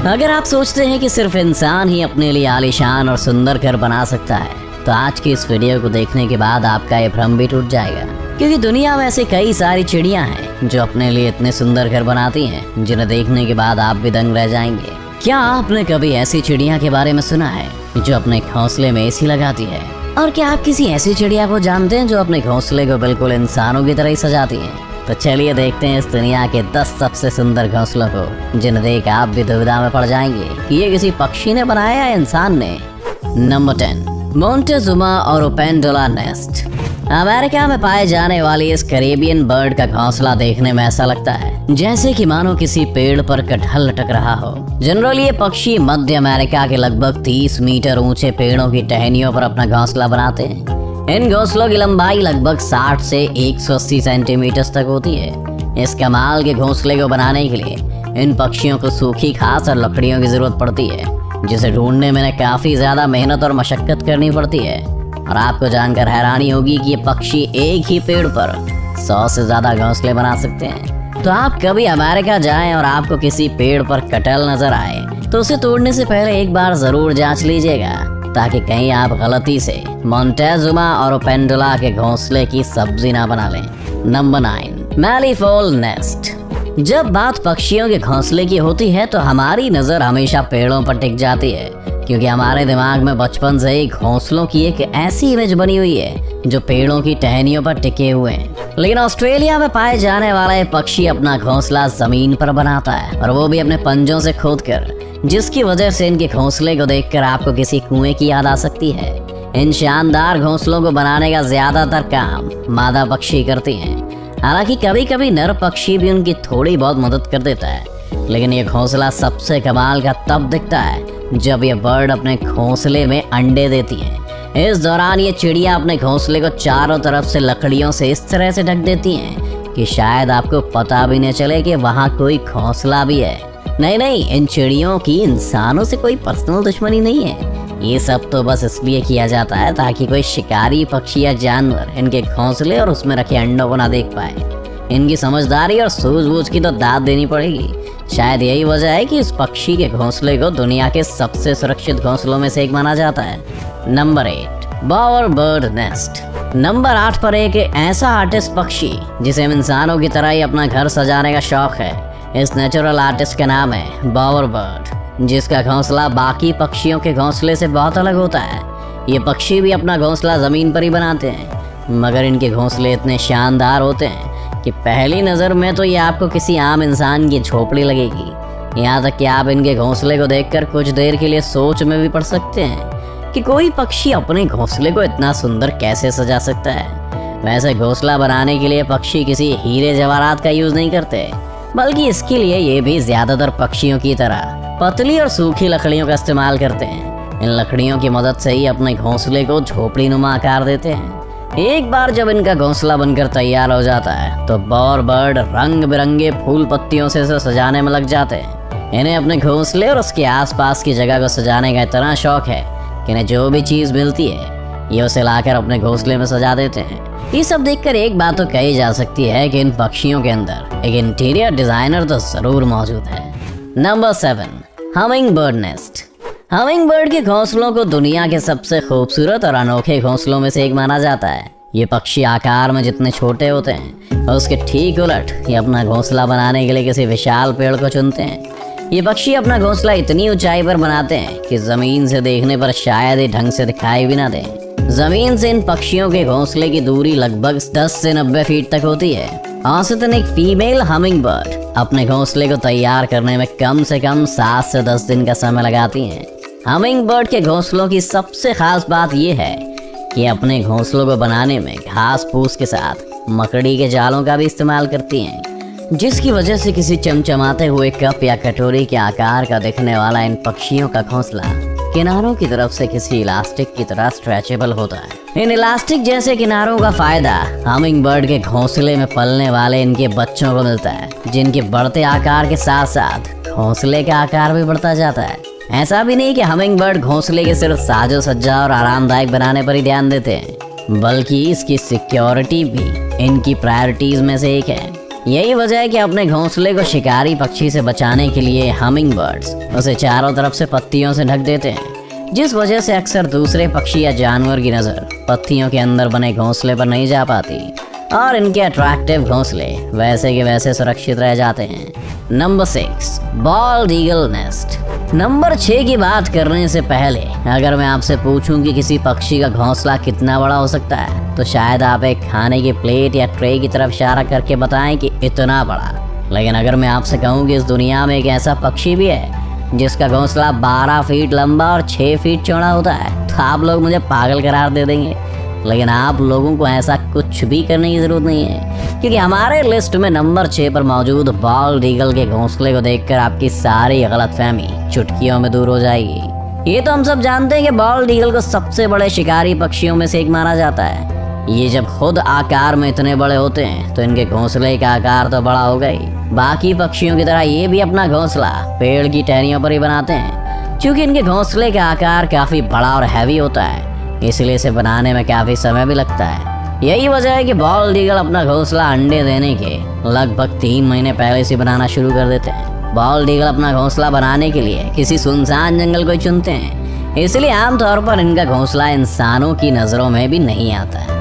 अगर आप सोचते हैं कि सिर्फ इंसान ही अपने लिए आलीशान और सुंदर घर बना सकता है, तो आज की इस वीडियो को देखने के बाद आपका ये भ्रम भी टूट जाएगा। क्योंकि दुनिया में ऐसी कई सारी चिड़ियां हैं जो अपने लिए इतने सुंदर घर बनाती हैं, जिन्हें देखने के बाद आप भी दंग रह जाएंगे। क्या आपने कभी ऐसी चिड़िया के बारे में सुना है जो अपने घोंसले में एसी लगाती है? और क्या आप किसी ऐसी चिड़िया को जानते हैं जो अपने घोंसले को बिल्कुल इंसानों की तरह ही सजाती है? तो चलिए देखते हैं इस दुनिया के 10 सबसे सुंदर घोंसलों को, जिन्हें देख आप भी दुविधा में पड़ जाएंगे कि ये किसी पक्षी ने बनाया या इंसान ने। नंबर 10, मोंटेजुमा और ओपेंडुला नेस्ट। अमेरिका में पाए जाने वाली इस कैरेबियन बर्ड का घोंसला देखने में ऐसा लगता है जैसे कि मानो किसी पेड़ पर कटहल लटक रहा हो। जनरली ये पक्षी मध्य अमेरिका के लगभग 30 मीटर ऊंचे पेड़ों की टहनियों पर अपना घोंसला बनाते हैं। इन घोंसलों की लंबाई लगभग 60 से 180 सेंटीमीटर तक होती है। इस कमाल के घोंसले को बनाने के लिए इन पक्षियों को सूखी घास और लकड़ियों की जरूरत पड़ती है, जिसे ढूंढने में काफी ज्यादा मेहनत और मशक्कत करनी पड़ती है। और आपको जानकर हैरानी होगी कि ये पक्षी एक ही पेड़ पर 100 से ज्यादा घोंसले बना सकते हैं। तो आप कभी अमेरिका जाएं और आपको किसी पेड़ पर कटहल नजर आए तो उसे तोड़ने से पहले एक बार जरूर जांच लीजिएगा, ताकि कहीं आप गलती से मोंटेजुमा और ओपेंडुला के घोंसले की सब्जी ना बना लें। Number 9, malleefowl nest. जब बात पक्षियों के घोंसले की होती है तो हमारी नजर हमेशा पेड़ों पर टिक जाती है, क्योंकि हमारे दिमाग में बचपन से ही घोंसलों की एक ऐसी इमेज बनी हुई है जो पेड़ों की टहनियों पर टिके हुए हैं। लेकिन ऑस्ट्रेलिया में पाए जाने वाला ये पक्षी अपना घोंसला जमीन पर बनाता है, और वो भी अपने पंजों से खोदकर, जिसकी वजह से इनके घोंसले को देखकर आपको किसी कुएं की याद आ सकती है। इन शानदार घोंसलों को बनाने का ज्यादातर काम मादा पक्षी करती हैं। हालांकि कभी कभी नर पक्षी भी उनकी थोड़ी बहुत मदद कर देता है, लेकिन ये घोंसला सबसे कमाल का तब दिखता है जब ये बर्ड अपने घोंसले में अंडे देती है। इस दौरान ये चिड़िया अपने घोंसले को चारों तरफ से लकड़ियों से इस तरह से ढक देती हैं कि शायद आपको पता भी न चले कि वहाँ कोई घोंसला भी है। नहीं, इन चिड़ियों की इंसानों से कोई पर्सनल दुश्मनी नहीं है। ये सब तो बस इसलिए किया जाता है ताकि कोई शिकारी पक्षी या जानवर इनके घोंसले और उसमें रखे अंडों को ना देख पाए। इनकी समझदारी और सूझबूझ की तो दाद देनी पड़ेगी। शायद यही वजह है कि इस पक्षी के घोंसले को दुनिया के सबसे सुरक्षित घोंसलों में से एक माना जाता है। Number 8, Bower bird nest. Number 8 पर एक ऐसा आर्टिस्ट पक्षी जिसे इंसानों की तरह ही अपना घर सजाने का शौक है। इस नेचुरल आर्टिस्ट का नाम है बॉवर बर्ड, जिसका घोंसला बाकी पक्षियों के घोंसले से बहुत अलग होता है। ये पक्षी भी अपना घोंसला जमीन पर ही बनाते हैं, मगर इनके घोंसले इतने शानदार होते हैं कि पहली नज़र में तो ये आपको किसी आम इंसान की झोपड़ी लगेगी। यहाँ तक कि आप इनके घोंसले को देखकर कुछ देर के लिए सोच में भी पड़ सकते हैं कि कोई पक्षी अपने घोंसले को इतना सुंदर कैसे सजा सकता है। वैसे घोंसला बनाने के लिए पक्षी किसी हीरे जवाहरात का यूज नहीं करते, बल्कि इसके लिए ये भी ज्यादातर पक्षियों की तरह पतली और सूखी लकड़ियों का इस्तेमाल करते हैं। इन लकड़ियों की मदद से ही अपने घोंसले को झोपड़ी नुमा आकार देते हैं। एक बार जब इनका घोंसला बनकर तैयार हो जाता है तो बॉवर बर्ड रंग बिरंगे फूल पत्तियों से इसे सजाने में लग जाते हैं। इन्हें अपने घोंसले और उसके आसपास की जगह को सजाने का इतना शौक है कि इन्हें जो भी चीज मिलती है ये उसे लाकर अपने घोंसले में सजा देते हैं। ये सब देखकर एक बात तो कही जा सकती है कि इन पक्षियों के अंदर एक इंटीरियर डिजाइनर तो जरूर मौजूद है। Number 7, humming bird nest. Humming bird के घोंसलों को दुनिया के सबसे खूबसूरत और अनोखे घोंसलों में से एक माना जाता है। ये पक्षी आकार में जितने छोटे होते हैं और उसके ठीक उलट ये अपना घोंसला बनाने के लिए किसी विशाल पेड़ को चुनते हैं। ये पक्षी अपना घोंसला इतनी ऊंचाई पर बनाते हैं कि जमीन से देखने पर शायद ही ढंग से दिखाई भी ना दे। जमीन से इन पक्षियों के घोंसले की दूरी लगभग 10 से 90 फीट तक होती है। औसतन एक फीमेल हमिंग बर्ड अपने घोंसले को तैयार करने में कम से कम 7 से 10 दिन का समय लगाती हैं। हमिंग बर्ड के घोंसलों की सबसे खास बात यह है कि अपने घोंसलों को बनाने में घास फूस के साथ मकड़ी के जालों का भी इस्तेमाल करती हैं, जिसकी वजह से किसी चमचमाते हुए कप या कटोरी के आकार का दिखने वाला इन पक्षियों का घोंसला किनारों की तरफ से किसी इलास्टिक की तरह स्ट्रेचेबल होता है। इन इलास्टिक जैसे किनारों का फायदा हमिंग बर्ड के घोंसले में पलने वाले इनके बच्चों को मिलता है, जिनके बढ़ते आकार के साथ साथ घोंसले का आकार भी बढ़ता जाता है। ऐसा भी नहीं कि हमिंग बर्ड घोंसले के सिर्फ साजो सज्जा और आरामदायक बनाने पर ही ध्यान देते हैं, बल्कि इसकी सिक्योरिटी भी इनकी प्रायोरिटीज में से एक है। यही वजह है कि अपने घोंसले को शिकारी पक्षी से बचाने के लिए हमिंग बर्ड्स उसे चारों तरफ से पत्तियों से ढक देते हैं, जिस वजह से अक्सर दूसरे पक्षी या जानवर की नज़र पत्तियों के अंदर बने घोंसले पर नहीं जा पाती और इनके अट्रैक्टिव घोंसले वैसे के वैसे सुरक्षित रह जाते हैं। Number 6, bold eagle nest. Number 6 की बात करने से पहले अगर मैं आपसे पूछूं कि किसी पक्षी का घोंसला कितना बड़ा हो सकता है, तो शायद आप एक खाने की प्लेट या ट्रे की तरफ इशारा करके बताएं कि इतना बड़ा। लेकिन अगर मैं आपसे कहूं कि इस दुनिया में एक ऐसा पक्षी भी है जिसका घोंसला 12 फीट लंबा और 6 फीट चौड़ा होता है, तो आप लोग मुझे पागल करार दे देंगे। लेकिन आप लोगों को ऐसा कुछ भी करने की जरूरत नहीं है, क्योंकि हमारे लिस्ट में नंबर 6 पर मौजूद बॉल्ड ईगल के घोंसले को देखकर आपकी सारी गलतफहमी चुटकियों में दूर हो जाएगी। ये तो हम सब जानते हैं कि बॉल्ड ईगल को सबसे बड़े शिकारी पक्षियों में से एक माना जाता है। ये जब खुद आकार में इतने बड़े होते हैं तो इनके घोंसले का आकार तो बड़ा होगा ही। बाकी पक्षियों की तरह ये भी अपना घोंसला पेड़ की टहनियों पर ही बनाते हैं। क्योंकि इनके घोंसले का आकार काफी बड़ा और हैवी होता है, इसलिए इसे बनाने में काफी समय भी लगता है। यही वजह है कि बॉल्ड ईगल अपना घोंसला अंडे देने के लगभग 3 महीने पहले से बनाना शुरू कर देते हैं। बॉल्ड ईगल अपना घोंसला बनाने के लिए किसी सुनसान जंगल को चुनते हैं, इसलिए आमतौर पर इनका घोंसला इंसानों की नज़रों में भी नहीं आता है।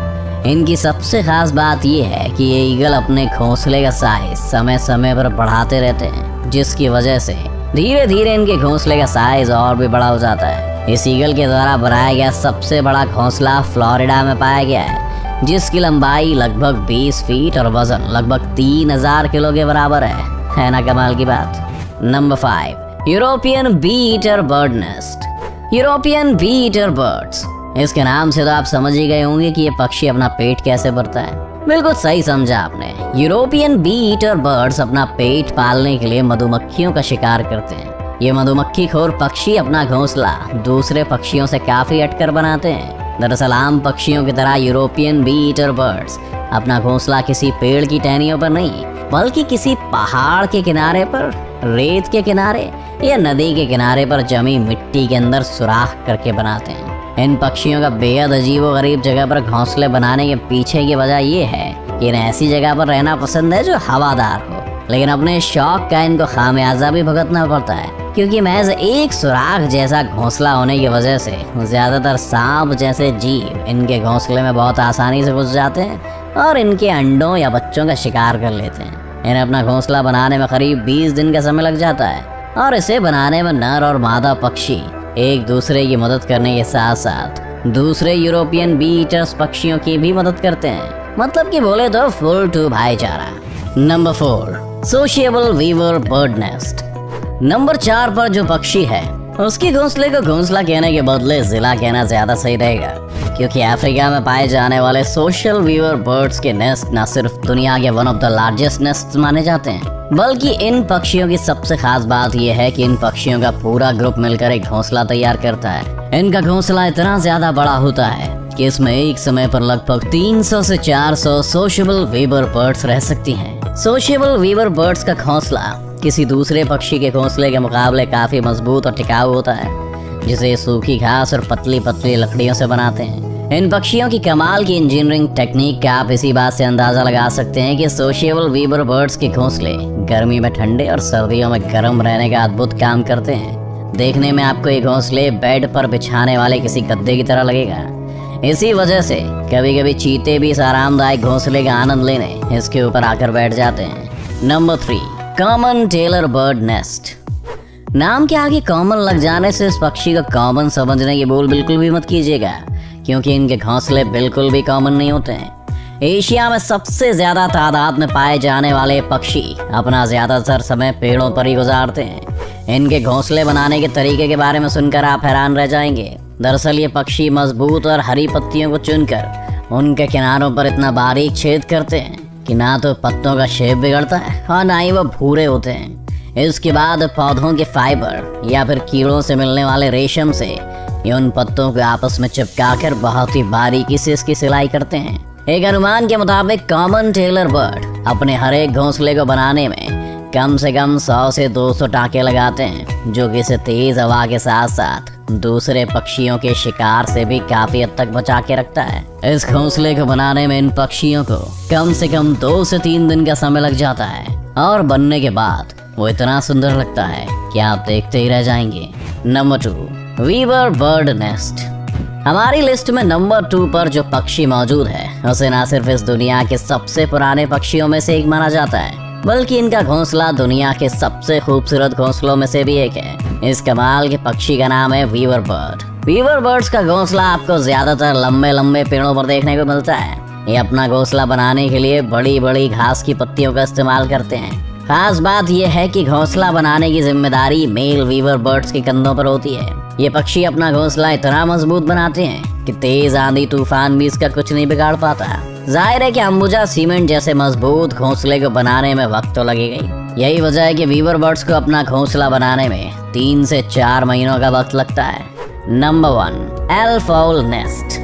इनकी सबसे खास बात यह है कि ये ईगल अपने घोंसले का साइज समय समय पर बढ़ाते रहते हैं, जिसकी वजह से धीरे धीरे इनके घोंसले का साइज और भी बड़ा हो जाता है। इस ईगल के द्वारा बनाया गया सबसे बड़ा घोंसला फ्लोरिडा में पाया गया है, जिसकी लंबाई लगभग 20 फीट और वजन लगभग 3000 किलो के बराबर है ना कमाल की बात। Number 5, European bee eater bird nest. European bee eater birds, इसके नाम से तो आप समझ ही गए होंगे कि ये पक्षी अपना पेट कैसे भरता है। बिल्कुल सही समझा आपने। यूरोपियन बी ईटर बर्ड्स अपना पेट पालने के लिए मधुमक्खियों का शिकार करते हैं। ये मधुमक्खी खोर पक्षी अपना घोंसला दूसरे पक्षियों से काफी हटकर बनाते हैं। दरअसल आम पक्षियों की तरह यूरोपियन बी ईटर बर्ड्स अपना घोंसला किसी पेड़ की टहनियों पर नहीं, बल्कि किसी पहाड़ के किनारे पर, रेत के किनारे या नदी के किनारे पर जमी मिट्टी के अंदर सुराख करके बनाते हैं। इन पक्षियों का बेहद अजीबोगरीब जगह पर घोंसले बनाने के पीछे की वजह ये है कि इन्हें ऐसी जगह पर रहना पसंद है जो हवादार हो, लेकिन अपने शौक का इनको खामियाजा भी भुगतना पड़ता है, क्योंकि महज एक सुराख जैसा घोंसला होने की वजह से ज्यादातर सांप जैसे जीव इनके घोंसले में बहुत आसानी से घुस जाते हैं और इनके अंडों या बच्चों का शिकार कर लेते हैं। इन्हें अपना घोंसला बनाने में करीब 20 दिन का समय लग जाता है और इसे बनाने में नर और मादा पक्षी एक दूसरे की मदद करने के साथ साथ दूसरे यूरोपियन बी ईटर्स पक्षियों की भी मदद करते हैं। मतलब कि बोले तो फुल टू भाईचारा। Number 4, sociable weaver bird nest. Number 4 पर जो पक्षी है उसके घोंसले को घोंसला कहने के बदले जिला कहना ज्यादा सही रहेगा, क्योंकि अफ्रीका में पाए जाने वाले सोशल वीवर बर्ड्स के नेस्ट न सिर्फ दुनिया के one of the largest nest माने जाते हैं, बल्कि इन पक्षियों की सबसे खास बात यह है कि इन पक्षियों का पूरा ग्रुप मिलकर एक घोंसला तैयार करता है। इनका घोंसला इतना ज्यादा बड़ा होता है कि इसमें एक समय पर लगभग 300 से 400 सोशल वीवर बर्ड्स रह सकती हैं। सोशल वीवर बर्ड्स का घोंसला किसी दूसरे पक्षी के घोंसले के मुकाबले काफी मजबूत और टिकाऊ होता है, जिसे सूखी घास और पतली पतली लकड़ियों से बनाते हैं। इन पक्षियों की कमाल की इंजीनियरिंग टेक्निक का आप इसी बात से अंदाजा लगा सकते हैं कि सोशिएबल वीवर बर्ड्स के घोंसले गर्मी में ठंडे और सर्दियों में गर्म रहने का अद्भुत काम करते हैं। देखने में आपको ये घोंसले बेड पर बिछाने वाले किसी गद्दे की तरह लगेगा। इसी वजह से कभी कभी चीते भी इस आरामदायक घोंसले का आनंद लेने इसके ऊपर आकर बैठ जाते हैं। Number 3, common tailor bird nest. नाम के आगे कॉमन लग जाने से इस पक्षी को कॉमन समझने की भूल बिल्कुल भी मत कीजिएगा, क्योंकि इनके घोंसले बिल्कुल भी कॉमन नहीं होते हैं। एशिया में सबसे ज्यादा तादाद में पाए जाने वाले पक्षी अपना ज्यादातर समय पेड़ों पर ही गुजारते हैं। इनके घोंसले बनाने के तरीके के बारे में सुनकर आप हैरान रह जाएंगे। दरअसल ये पक्षी मजबूत और हरी पत्तियों को चुनकर उनके किनारों पर इतना बारीक छेद करते हैं कि ना तो पत्तों का शेप बिगड़ता है और ना ही वो भूरे होते हैं। इसके बाद पौधों के फाइबर या फिर कीड़ों से मिलने वाले रेशम से ये उन पत्तों को आपस में चिपकाकर बहुत ही बारीकी से इसकी सिलाई करते हैं। एक अनुमान के मुताबिक कॉमन टेलर बर्ड अपने हर एक घोंसले को बनाने में कम से कम 100 से 200 टाँके लगाते हैं, जो कि इसे तेज हवा के साथ साथ दूसरे पक्षियों के शिकार से भी काफी हद तक बचा के रखता है। इस घोंसले को बनाने में इन पक्षियों को कम से कम 2 से 3 दिन का समय लग जाता है और बनने के बाद वो इतना सुंदर लगता है कि आप देखते ही रह जाएंगे। Number 2, weaver bird nest. हमारी लिस्ट में नंबर 2 पर जो पक्षी मौजूद है उसे ना सिर्फ इस दुनिया के सबसे पुराने पक्षियों में से एक माना जाता है, बल्कि इनका घोंसला दुनिया के सबसे खूबसूरत घोंसलों में से भी एक है। इस कमाल के पक्षी का नाम है वीवर बर्ड। वीवर बर्ड्स का घोंसला आपको ज्यादातर लंबे लंबे पेड़ों पर देखने को मिलता है। ये अपना घोंसला बनाने के लिए बड़ी बड़ी घास की पत्तियों का इस्तेमाल करते हैं। खास बात यह है कि घोंसला बनाने की जिम्मेदारी मेल वीवर बर्ड्स के कंधों पर होती है। ये पक्षी अपना घोंसला इतना मजबूत बनाते हैं कि तेज आंधी तूफान भी इसका कुछ नहीं बिगाड़ पाता। जाहिर है कि अंबुजा सीमेंट जैसे मजबूत घोंसले को बनाने में वक्त तो लगेगा। यही वजह है कि वीवर बर्ड्स को अपना घोंसला बनाने में 3 से 4 महीनों का वक्त लगता है। Number 1, elf owl nest.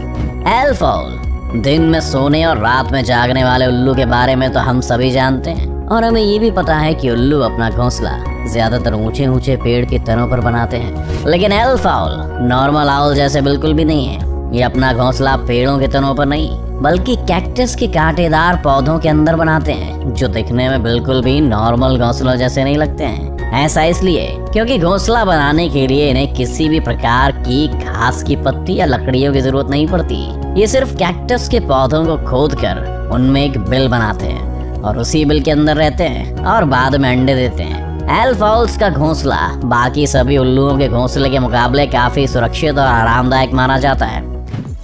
Elf owl दिन में सोने और रात में जागने वाले उल्लू के बारे में तो हम सभी जानते हैं और हमें ये भी पता है कि उल्लू अपना घोंसला ज्यादातर ऊंचे ऊंचे पेड़ की तनों पर बनाते हैं। लेकिन एल्फ आउल नॉर्मल आउल जैसे बिल्कुल भी नहीं है। ये अपना घोंसला पेड़ों के तनों पर नहीं बल्कि कैक्टस के कांटेदार पौधों के अंदर बनाते हैं, जो दिखने में बिल्कुल भी नॉर्मल घोंसलों जैसे नहीं लगते हैं। ऐसा इसलिए क्योंकि घोंसला बनाने के लिए इन्हें किसी भी प्रकार की घास की पत्ती या लकड़ियों की जरूरत नहीं पड़ती। ये सिर्फ कैक्टस के पौधों को खोदकर उनमें एक बिल बनाते हैं और उसी बिल के अंदर रहते हैं और बाद में अंडे देते हैं। एल्फ आउल्स का घोंसला बाकी सभी उल्लुओं के घोंसले के मुकाबले काफी सुरक्षित और आरामदायक माना जाता है।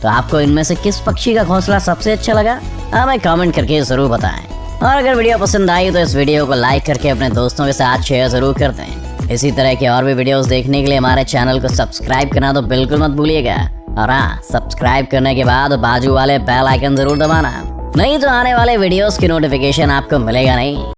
तो आपको इनमें से किस पक्षी का घोंसला सबसे अच्छा लगा, हमें कमेंट करके जरूर बताएं। और अगर वीडियो पसंद आई तो इस वीडियो को लाइक करके अपने दोस्तों के साथ शेयर जरूर कर दें। इसी तरह के और भी वीडियोस देखने के लिए हमारे चैनल को सब्सक्राइब करना तो बिल्कुल मत भूलिएगा। और हाँ, सब्सक्राइब करने के बाद बाजू वाले बेल आइकन जरूर दबाना, नहीं तो आने वाले वीडियोस की नोटिफिकेशन आपको मिलेगा नहीं।